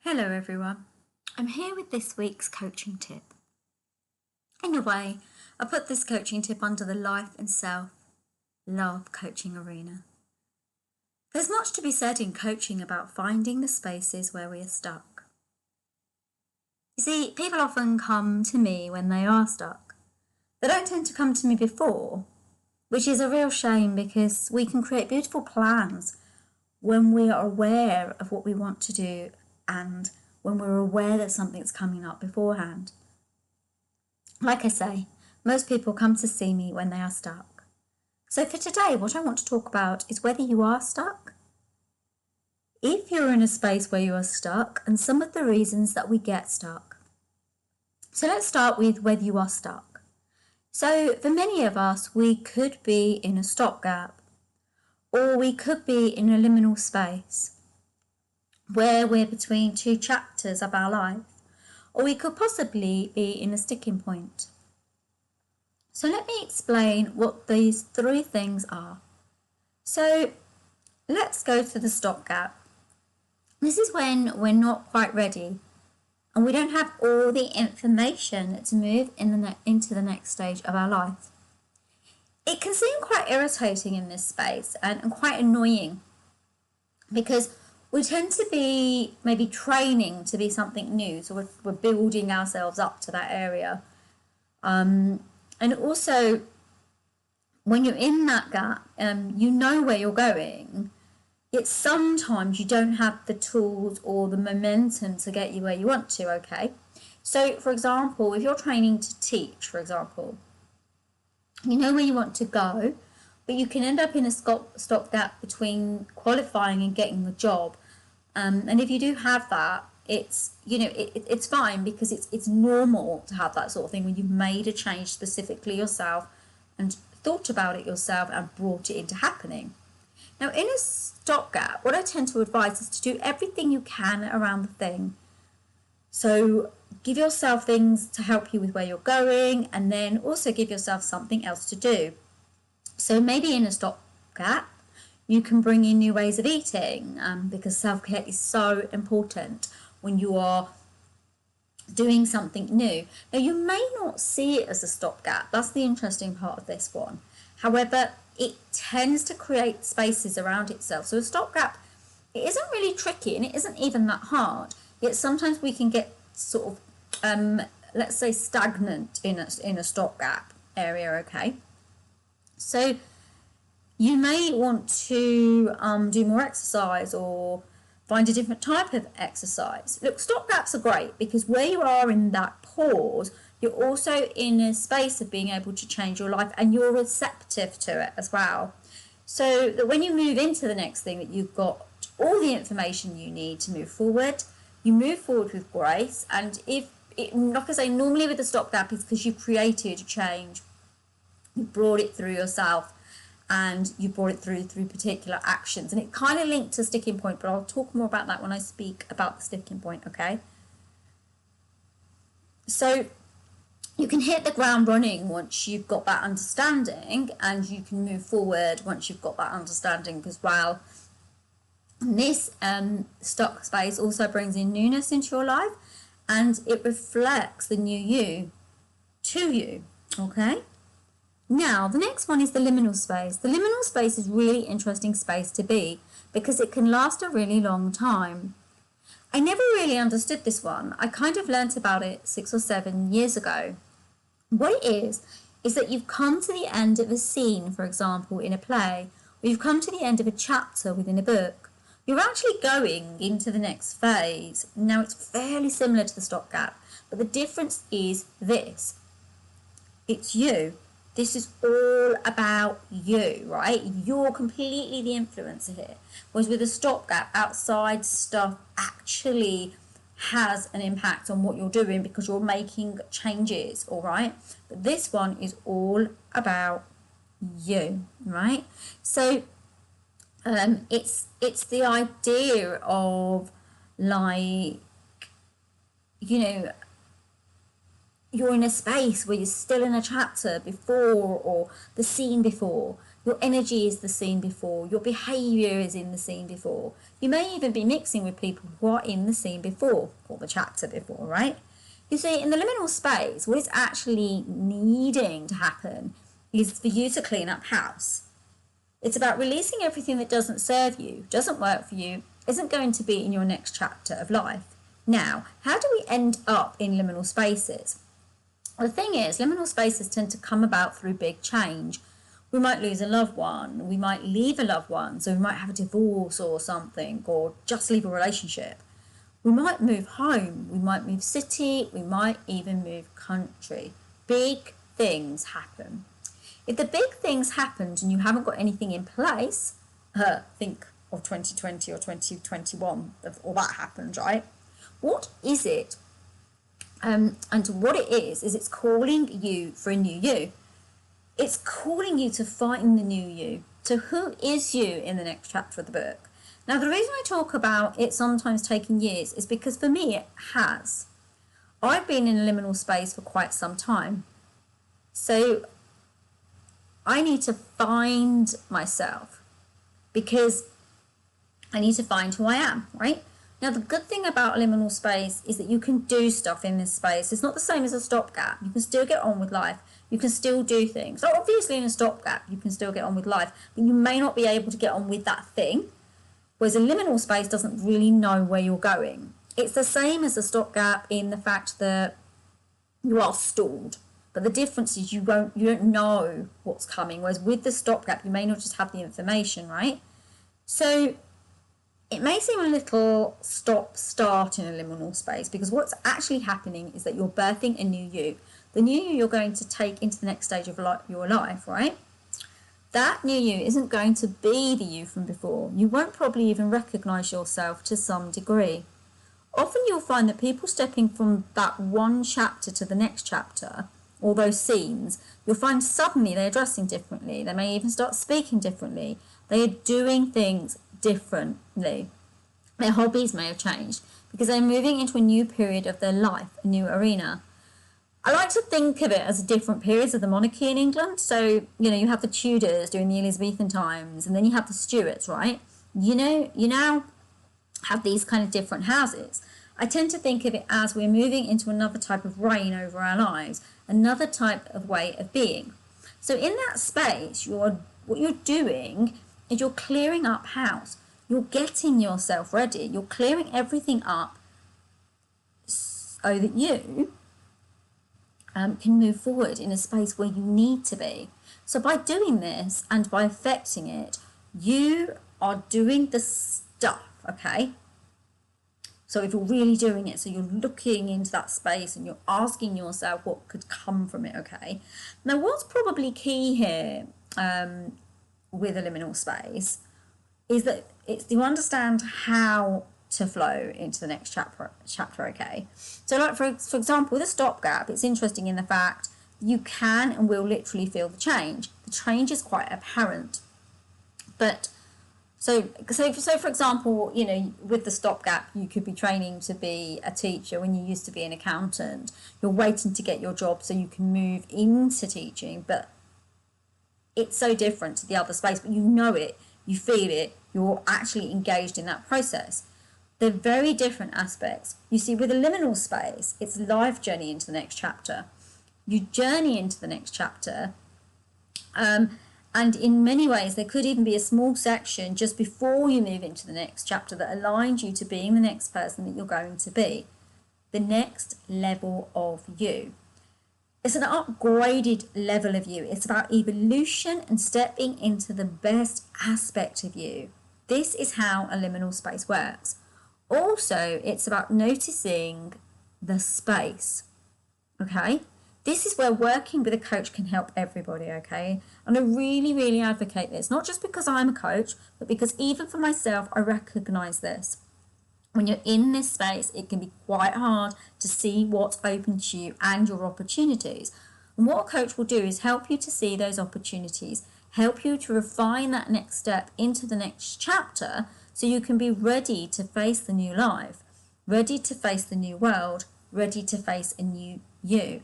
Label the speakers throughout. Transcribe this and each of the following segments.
Speaker 1: Hello everyone, I'm here with this week's coaching tip. In a way, I put this coaching tip under the life and self-love coaching arena. There's much to be said in coaching about finding the spaces where we are stuck. You see, people often come to me when they are stuck. They don't tend to come to me before, which is a real shame because we can create beautiful plans when we are aware of what we want to do and when we're aware that something's coming up beforehand. Like I say, most people come to see me when they are stuck. So for today, what I want to talk about is whether you are stuck. If you're in a space where you are stuck, and some of the reasons that we get stuck. So let's start with whether you are stuck. So for many of us, we could be in a stopgap, or we could be in a liminal space where we're between two chapters of our life, or we could possibly be in a sticking point. So let me explain what these three things are. So let's go to the stopgap. This is when we're not quite ready and we don't have all the information to move into the next stage of our life. It can seem quite irritating in this space and quite annoying because we tend to be maybe training to be something new, so we're building ourselves up to that area. And also, when you're in that gap, you know where you're going. Yet sometimes you don't have the tools or the momentum to get you where you want to, okay? So, for example, if you're training to teach, for example, you know where you want to go, but you can end up in a stopgap between qualifying and getting the job. And if you do have that, it's fine because it's normal to have that sort of thing when you've made a change specifically yourself and thought about it yourself and brought it into happening. Now, in a stopgap, what I tend to advise is to do everything you can around the thing. So give yourself things to help you with where you're going, and then also give yourself something else to do. So maybe in a stopgap, you can bring in new ways of eating because self-care is so important when you are doing something new. Now, you may not see it as a stopgap. That's the interesting part of this one. However, it tends to create spaces around itself. So a stopgap, it isn't really tricky and it isn't even that hard. Yet sometimes we can get sort of, let's say, stagnant in a stopgap area, okay? So you may want to do more exercise or find a different type of exercise. Look, stopgaps are great because where you are in that pause, you're also in a space of being able to change your life and you're receptive to it as well. So that when you move into the next thing, that you've got all the information you need to move forward, you move forward with grace. And like I say, normally with the stopgap, it's because you've created a change, you brought it through yourself, and you brought it through particular actions. And it kind of linked to sticking point, but I'll talk more about that when I speak about the sticking point, okay? So you can hit the ground running once you've got that understanding, and you can move forward once you've got that understanding as well. And this stuck space also brings in newness into your life, and it reflects the new you to you, okay? Now, the next one is the liminal space. The liminal space is a really interesting space to be because it can last a really long time. I never really understood this one. I kind of learnt about it 6 or 7 years ago. What it is that you've come to the end of a scene, for example, in a play, or you've come to the end of a chapter within a book. You're actually going into the next phase. Now, it's fairly similar to the stopgap, but the difference is this. It's you. This is all about you, right? You're completely the influencer here. Whereas with a stopgap, outside stuff actually has an impact on what you're doing because you're making changes, all right? But this one is all about you, right? So it's the idea of, like, you're in a space where you're still in a chapter before or the scene before. Your energy is the scene before. Your behaviour is in the scene before. You may even be mixing with people who are in the scene before, or the chapter before, right? You see, in the liminal space, what is actually needing to happen is for you to clean up house. It's about releasing everything that doesn't serve you, doesn't work for you, isn't going to be in your next chapter of life. Now, how do we end up in liminal spaces? Well, the thing is, liminal spaces tend to come about through big change. We might lose a loved one, we might leave a loved one, so we might have a divorce or something, or just leave a relationship. We might move home, we might move city, we might even move country. Big things happen. If the big things happened and you haven't got anything in place, think of 2020 or 2021, all that happened, right? What is it? And what it is it's calling you for a new you. It's calling you to find the new you. So who is you in the next chapter of the book? Now, the reason I talk about it sometimes taking years is because for me it has. I've been in a liminal space for quite some time. So I need to find myself because I need to find who I am, right? Now, the good thing about a liminal space is that you can do stuff in this space. It's not the same as a stopgap. You can still get on with life. You can still do things. So obviously in a stopgap, you can still get on with life, but you may not be able to get on with that thing. Whereas a liminal space doesn't really know where you're going. It's the same as a stopgap in the fact that you are stalled. But the difference is you don't know what's coming. Whereas with the stopgap, you may not just have the information, right? So it may seem a little stop-start in a liminal space because what's actually happening is that you're birthing a new you. The new you you're going to take into the next stage of your life, right? That new you isn't going to be the you from before. You won't probably even recognise yourself to some degree. Often you'll find that people stepping from that one chapter to the next chapter, all those scenes, you'll find suddenly they're dressing differently. They may even start speaking differently. They are doing things differently. Their hobbies may have changed because they're moving into a new period of their life, a new arena. I like to think of it as different periods of the monarchy in England. So, you have the Tudors during the Elizabethan times, and then you have the Stuarts, right? You now have these kind of different houses. I tend to think of it as we're moving into another type of reign over our lives, another type of way of being. So in that space, what you're doing is you're clearing up house. You're getting yourself ready. You're clearing everything up so that you can move forward in a space where you need to be. So by doing this and by affecting it, you are doing the stuff, okay? So if you're really doing it, so you're looking into that space and you're asking yourself what could come from it, okay? Now, what's probably key here with a liminal space is that you understand how to flow into the next chapter, okay? So like for example, with a stopgap, it's interesting in the fact you can and will literally feel the change. The change is quite apparent. But so for example, with the stopgap, you could be training to be a teacher when you used to be an accountant. You're waiting to get your job so you can move into teaching, but it's so different to the other space, but you know it, you feel it, you're actually engaged in that process. They're very different aspects. You see, with a liminal space, it's a life journey into the next chapter. You journey into the next chapter, and in many ways, there could even be a small section just before you move into the next chapter that aligns you to being the next person that you're going to be, the next level of you. It's an upgraded level of you. It's about evolution and stepping into the best aspect of you. This is how a liminal space works. Also, it's about noticing the space, okay? This is where working with a coach can help everybody, okay? And I really, really advocate this, not just because I'm a coach, but because even for myself, I recognise this. When you're in this space, it can be quite hard to see what's open to you and your opportunities. And what a coach will do is help you to see those opportunities, help you to refine that next step into the next chapter so you can be ready to face the new life, ready to face the new world, ready to face a new you.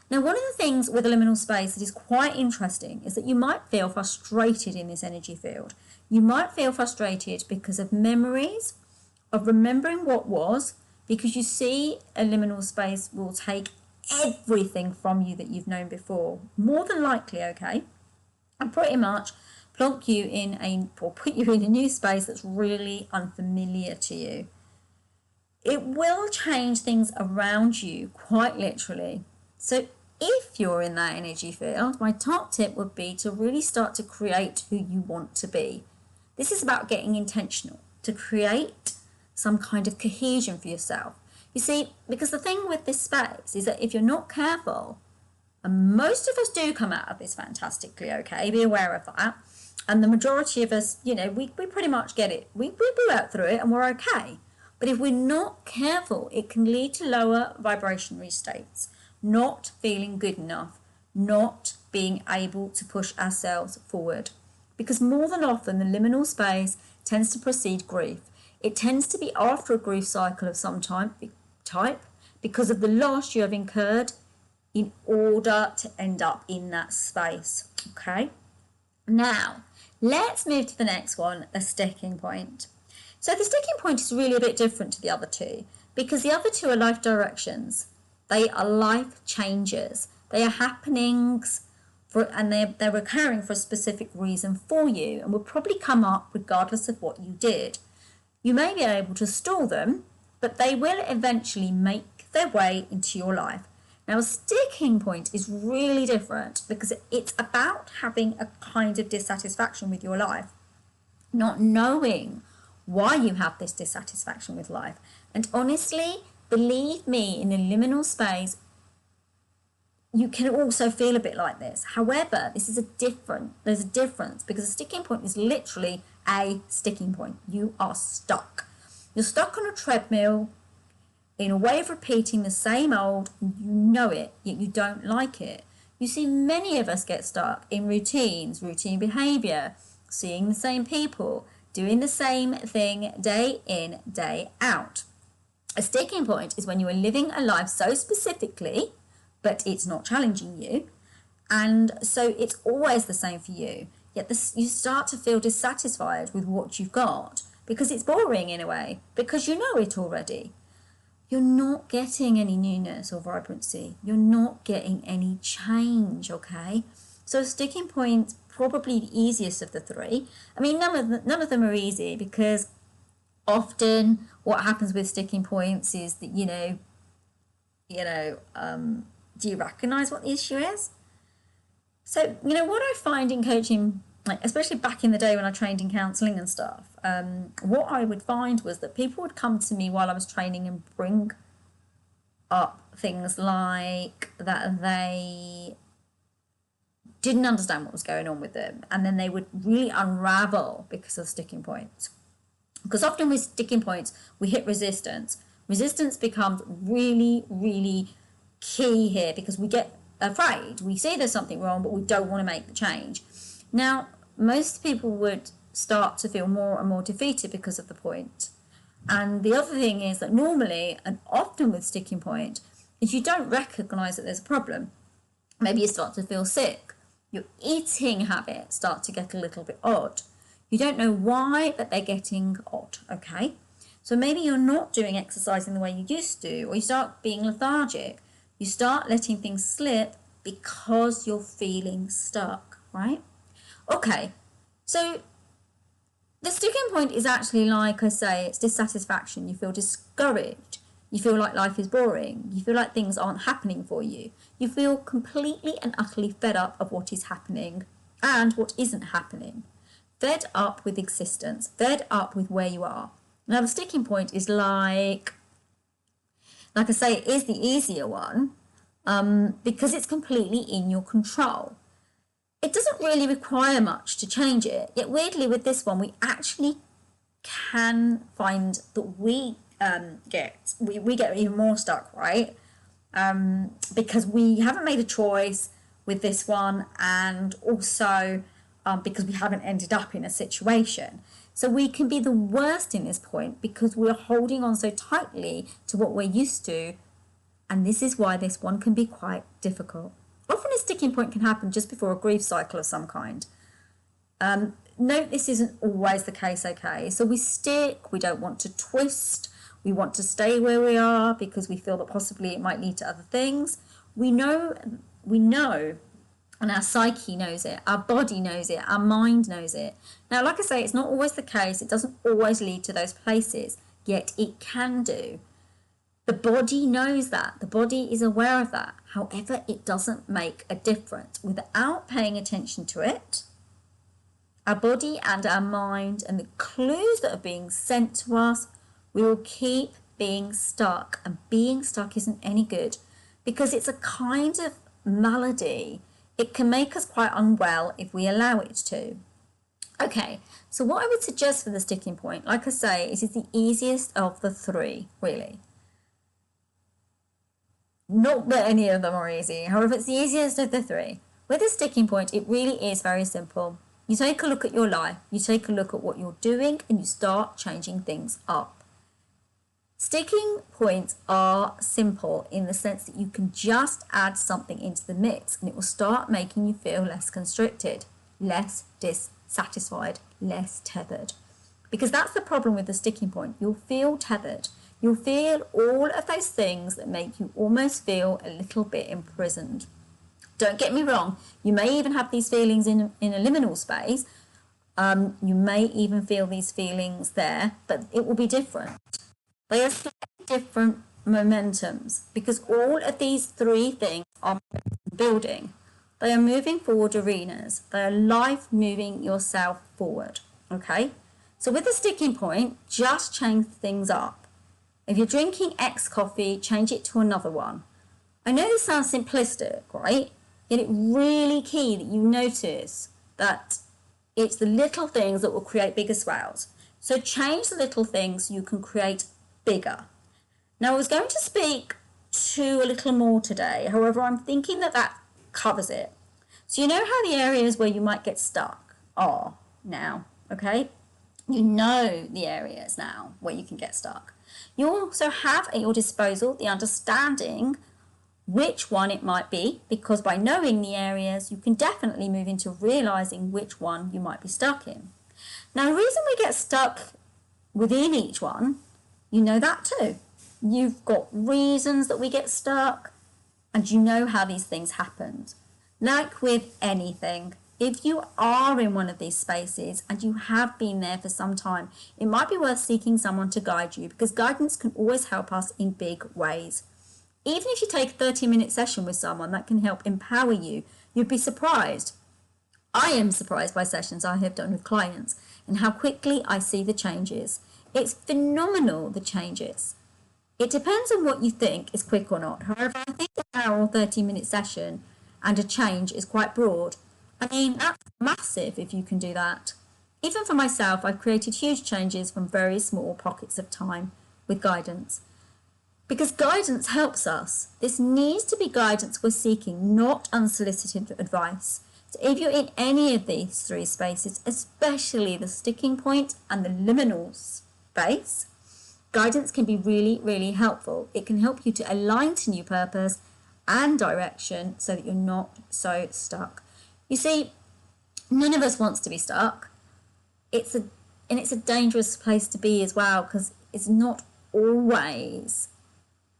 Speaker 1: Now, one of the things with a liminal space that is quite interesting is that you might feel frustrated in this energy field. You might feel frustrated because of memories, of remembering what was, because you see a liminal space will take everything from you that you've known before, more than likely, okay, and pretty much plonk you in or put you in a new space that's really unfamiliar to you. It will change things around you quite literally. So if you're in that energy field, my top tip would be to really start to create who you want to be. This is about getting intentional, to create some kind of cohesion for yourself. You see, because the thing with this space is that if you're not careful, and most of us do come out of this fantastically okay, be aware of that, and the majority of us, we pretty much get it. We work through it and we're okay. But if we're not careful, it can lead to lower vibrationary states, not feeling good enough, not being able to push ourselves forward. Because more than often, the liminal space tends to precede grief. It tends to be after a grief cycle of some type because of the loss you have incurred in order to end up in that space. Okay? Now, let's move to the next one, the sticking point. So the sticking point is really a bit different to the other two because the other two are life directions. They are life changes. They are happenings and they're occurring for a specific reason for you and will probably come up regardless of what you did. You may be able to stall them, but they will eventually make their way into your life. Now, a sticking point is really different because it's about having a kind of dissatisfaction with your life, not knowing why you have this dissatisfaction with life. And honestly, believe me, in a liminal space, you can also feel a bit like this. However, there's a difference because a sticking point is literally a sticking point. You are stuck. You're stuck on a treadmill in a way of repeating the same old, and you know it, yet you don't like it. You see, many of us get stuck in routines, routine behaviour, seeing the same people, doing the same thing day in, day out. A sticking point is when you are living a life so specifically, but it's not challenging you, and so it's always the same for you. Yet you start to feel dissatisfied with what you've got because it's boring in a way, because you know it already. You're not getting any newness or vibrancy. You're not getting any change, okay? So a sticking point, probably the easiest of the three. I mean, none of them are easy because often what happens with sticking points is that, do you recognize what the issue is? So, what I find in coaching, like especially back in the day when I trained in counselling and stuff, what I would find was that people would come to me while I was training and bring up things like that they didn't understand what was going on with them, and then they would really unravel because of sticking points. Because often with sticking points, we hit resistance. Resistance becomes really, really key here because we get afraid. We see there's something wrong, but we don't want to make the change. Now, most people would start to feel more and more defeated because of the point. And the other thing is that normally, and often with sticking point, is you don't recognise that there's a problem. Maybe you start to feel sick. Your eating habits start to get a little bit odd. You don't know why, but they're getting odd, okay? So maybe you're not doing exercising the way you used to, or you start being lethargic. You start letting things slip because you're feeling stuck, right? Okay, so the sticking point is actually, like I say, it's dissatisfaction. You feel discouraged. You feel like life is boring. You feel like things aren't happening for you. You feel completely and utterly fed up of what is happening and what isn't happening. Fed up with existence. Fed up with where you are. Now, the sticking point is like I say, it is the easier one because it's completely in your control. It doesn't really require much to change it. Yet weirdly with this one, we actually can find that we get even more stuck, right? Because we haven't made a choice with this one, and also because we haven't ended up in a situation. So we can be the worst in this point because we're holding on so tightly to what we're used to And this is why this one can be quite difficult. Often a sticking point can happen just before a grief cycle of some kind. Note this isn't always the case, okay? So we stick, we don't want to twist, we want to stay where we are because we feel that possibly it might lead to other things. We know, and our psyche knows it, our body knows it, our mind knows it. Now, like I say, it's not always the case. It doesn't always lead to those places, yet it can do. The body knows that. The body is aware of that. However, it doesn't make a difference. Without paying attention to it, our body and our mind and the clues that are being sent to us, we will keep being stuck. And being stuck isn't any good because it's a kind of malady. It can make us quite unwell if we allow it to. Okay, so what I would suggest for the sticking point, like I say, it is the easiest of the three, really. Not that any of them are easy. However, it's the easiest of the three. With a sticking point, it really is very simple. You take a look at your life, you take a look at what you're doing, and you start changing things up. Sticking points are simple in the sense that you can just add something into the mix and it will start making you feel less constricted, less dissatisfied, less tethered. Because that's the problem with the sticking point. You'll feel tethered. You'll feel all of those things that make you almost feel a little bit imprisoned. Don't get me wrong, you may even have these feelings in a liminal space. You may even feel these feelings there, but it will be different. They are slightly different momentums because all of these three things are building. They are moving forward arenas. They are life moving yourself forward, okay? So with the sticking point, just change things up. If you're drinking X coffee, change it to another one. I know this sounds simplistic, right? Yet it's really key that you notice that it's the little things that will create bigger swells. So change the little things so you can create bigger. Now, I was going to speak to a little more today. However, I'm thinking that covers it. So you know how the areas where you might get stuck are now, okay? You know the areas now where you can get stuck. You also have at your disposal the understanding which one it might be, because by knowing the areas, you can definitely move into realizing which one you might be stuck in. Now, the reason we get stuck within each one, you know that too. You've got reasons that we get stuck, and you know how these things happened. Like with anything, if you are in one of these spaces and you have been there for some time, it might be worth seeking someone to guide you, because guidance can always help us in big ways. Even if you take a 30-minute session with someone that can help empower you, you'd be surprised. I am surprised by sessions I have done with clients and how quickly I see the changes. It's phenomenal, the changes. It depends on what you think is quick or not. However, I think an hour or 30-minute session and a change is quite broad. I mean, that's massive if you can do that. Even for myself, I've created huge changes from very small pockets of time with guidance. Because guidance helps us. This needs to be guidance we're seeking, not unsolicited advice. So if you're in any of these three spaces, especially the sticking point and the liminal space, guidance can be really, really helpful. It can help you to align to new purpose and direction so that you're not so stuck. You see, none of us wants to be stuck. It's a dangerous place to be as well, because it's not always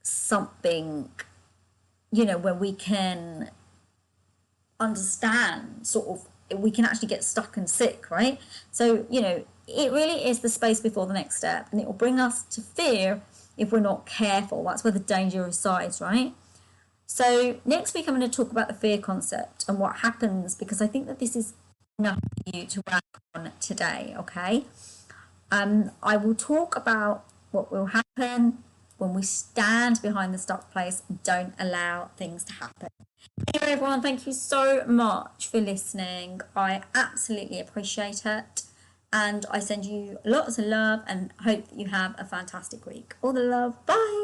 Speaker 1: something, where we can understand, sort of, we can actually get stuck and sick, right? So, it really is the space before the next step, and it will bring us to fear if we're not careful. That's where the danger resides, right? So next week I'm going to talk about the fear concept and what happens, because I think that this is enough for you to work on today, okay? I will talk about what will happen when we stand behind the stuck place and don't allow things to happen. Anyway, everyone, thank you so much for listening. I absolutely appreciate it. And I send you lots of love and hope that you have a fantastic week. All the love. Bye.